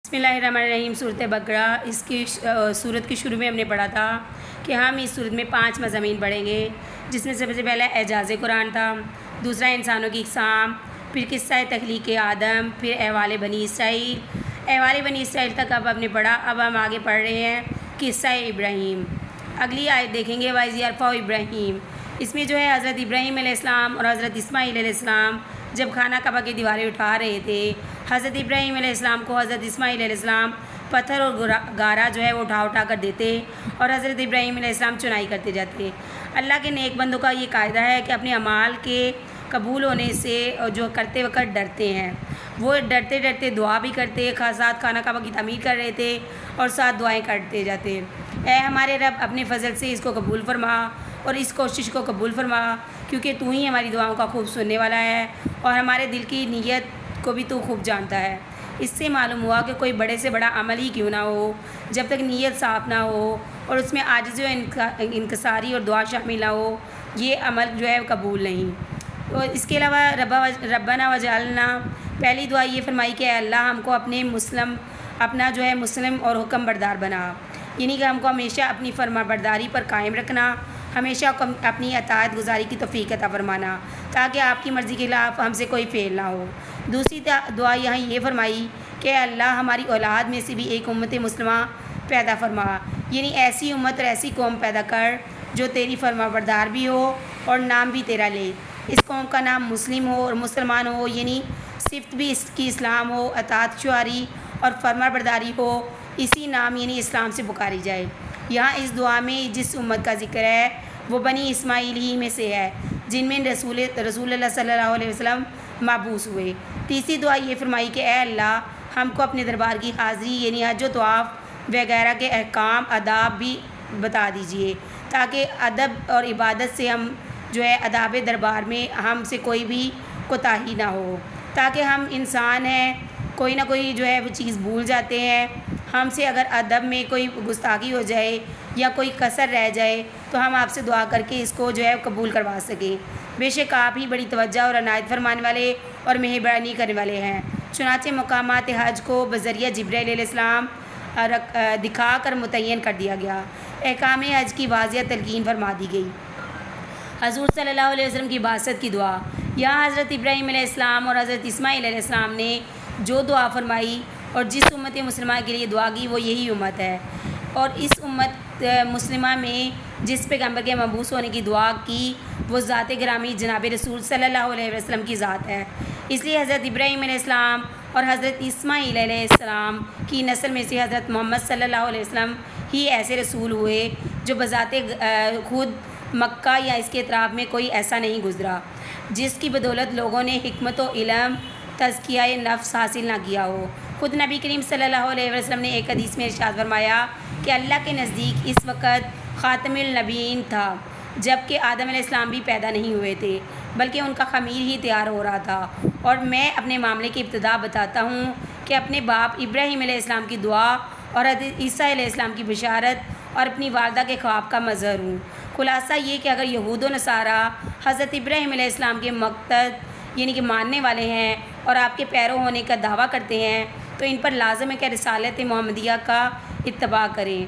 بسم اللہ الرحمن الرحیم۔ صورت بقرہ، اس کی صورت کی شروع میں ہم نے پڑھا تھا کہ ہم اس صورت میں 5 مضامین پڑھیں گے، جس میں سب سے پہلا اعجاز قرآن تھا، دوسرا انسانوں کی اقسام، پھر قصہ تخلیق آدم، پھر احوال بنی اسرائیل۔ احوال بنی اسرائیل تک اب ہم نے پڑھا، اب ہم آگے پڑھ رہے ہیں قصہ ابراہیم۔ اگلی آیت دیکھیں گے، وَإِذْ يَرْفَعُ ابراہیم۔ اس میں جو ہے حضرت ابراہیم علیہ السلام اور حضرت اسماعیل علیہ السلام جب خانہ کعبہ کی دیواریں اٹھا رہے تھے، حضرت ابراہیم علیہ السلام کو حضرت اسماعیل علیہ السلام پتھر اور گارا جو ہے وہ اٹھا کر دیتے اور حضرت ابراہیم علیہ السلام چنائی کرتے جاتے۔ اللہ کے نیک بندوں کا یہ قاعدہ ہے کہ اپنے اعمال کے قبول ہونے سے جو کرتے وقت ڈرتے ہیں، وہ ڈرتے ڈرتے دعا بھی کرتے، ساتھ خانہ کعبہ کی تعمیر کر رہے تھے اور ساتھ دعائیں کرتے جاتے۔ اے ہمارے رب، اپنے فضل سے اس کو قبول فرما اور اس کوشش کو قبول فرما، کیونکہ تو ہی ہماری دعاؤں کا خوب سننے والا ہے اور ہمارے دل کی نیت کو بھی تو خوب جانتا ہے۔ اس سے معلوم ہوا کہ کوئی بڑے سے بڑا عمل ہی کیوں نہ ہو، جب تک نیت صاف نہ ہو اور اس میں عاجزی و انکساری اور دعا شامل نہ ہو، یہ عمل جو ہے قبول نہیں۔ تو اس کے علاوہ ربنا وجعلنا، پہلی دعا یہ فرمائی کہ اے اللہ ہم کو اپنا جو ہے مسلم اور حکم بردار بنا، یعنی کہ ہم کو ہمیشہ اپنی فرما برداری پر قائم رکھنا، ہمیشہ اپنی اطاعت گزاری کی توفیق عطا فرمانا، تاکہ آپ کی مرضی کے خلاف ہم سے کوئی فعل نہ ہو۔ دوسری دعا یہاں یہ فرمائی کہ اللہ ہماری اولاد میں سے بھی ایک امت مسلمہ پیدا فرما، یعنی ایسی امت اور ایسی قوم پیدا کر جو تیری فرما بردار بھی ہو اور نام بھی تیرا لے۔ اس قوم کا نام مسلم ہو اور مسلمان ہو، یعنی صفت بھی اس کی اسلام ہو، اطاعت شعاری اور فرما برداری ہو، اسی نام یعنی اسلام سے پکاری جائے۔ یہاں اس دعا میں جس امت کا ذکر ہے وہ بنی اسماعیل ہی میں سے ہے، جن میں رسول اللہ صلی اللہ علیہ وسلم مبعوث ہوئے۔ تیسری دعا یہ فرمائی کہ اے اللہ ہم کو اپنے دربار کی حاضری یعنی حج و طواف وغیرہ کے احکام آداب بھی بتا دیجئے، تاکہ ادب اور عبادت سے ہم جو ہے آداب دربار میں ہم سے کوئی بھی کوتاہی نہ ہو، تاکہ ہم انسان ہیں، کوئی نہ کوئی جو ہے وہ چیز بھول جاتے ہیں، ہم سے اگر ادب میں کوئی گستاخی ہو جائے یا کوئی کسر رہ جائے تو ہم آپ سے دعا کر کے اس کو جو ہے قبول کروا سکیں۔ بے شک آپ ہی بڑی توجہ اور عنایت فرمانے والے اور مہربانی کرنے والے ہیں۔ چنانچہ مقامات حج کو بذریعہ جبرائیل علیہ السلام دکھا کر متعین کر دیا گیا، احکام حج کی واضح تلقین فرما دی گئی۔ حضور صلی اللہ علیہ وسلم کی بعثت کی دعا، یہاں حضرت ابراہیم علیہ السلام اور حضرت اسماعیل علیہ السلام نے جو دعا فرمائی اور جس امت مسلمہ کے لیے دعا کی وہ یہی امت ہے، اور اس امت مسلمہ میں جس پیغمبر کے مبعوث ہونے کی دعا کی وہ ذات گرامی جناب رسول صلی اللہ علیہ وسلم کی ذات ہے۔ اس لیے حضرت ابراہیم علیہ السلام اور حضرت اسماعیل علیہ السلام کی نسل میں سے حضرت محمد صلی اللہ علیہ وسلم ہی ایسے رسول ہوئے جو بذات خود مکہ یا اس کے اطراف میں کوئی ایسا نہیں گزرا جس کی بدولت لوگوں نے حکمت و علم، تزکیہ نفس حاصل نہ کیا ہو۔ خود نبی کریم صلی اللہ علیہ وسلم نے ایک حدیث میں ارشاد فرمایا کہ اللہ کے نزدیک اس وقت خاتم النبیین تھا جب کہ آدم علیہ السلام بھی پیدا نہیں ہوئے تھے، بلکہ ان کا خمیر ہی تیار ہو رہا تھا، اور میں اپنے معاملے کی ابتدا بتاتا ہوں کہ اپنے باپ ابراہیم علیہ السلام کی دعا اور حضرت عیسیٰ علیہ السلام کی بشارت اور اپنی والدہ کے خواب کا مظہر ہوں۔ خلاصہ یہ کہ اگر یہود و نصارہ حضرت ابراہیم علیہ السلام کے مقتد یعنی کہ ماننے والے ہیں اور آپ کے پیرو ہونے کا دعویٰ کرتے ہیں تو ان پر لازم ہے کہ رسالت محمدیہ کا اتباع کریں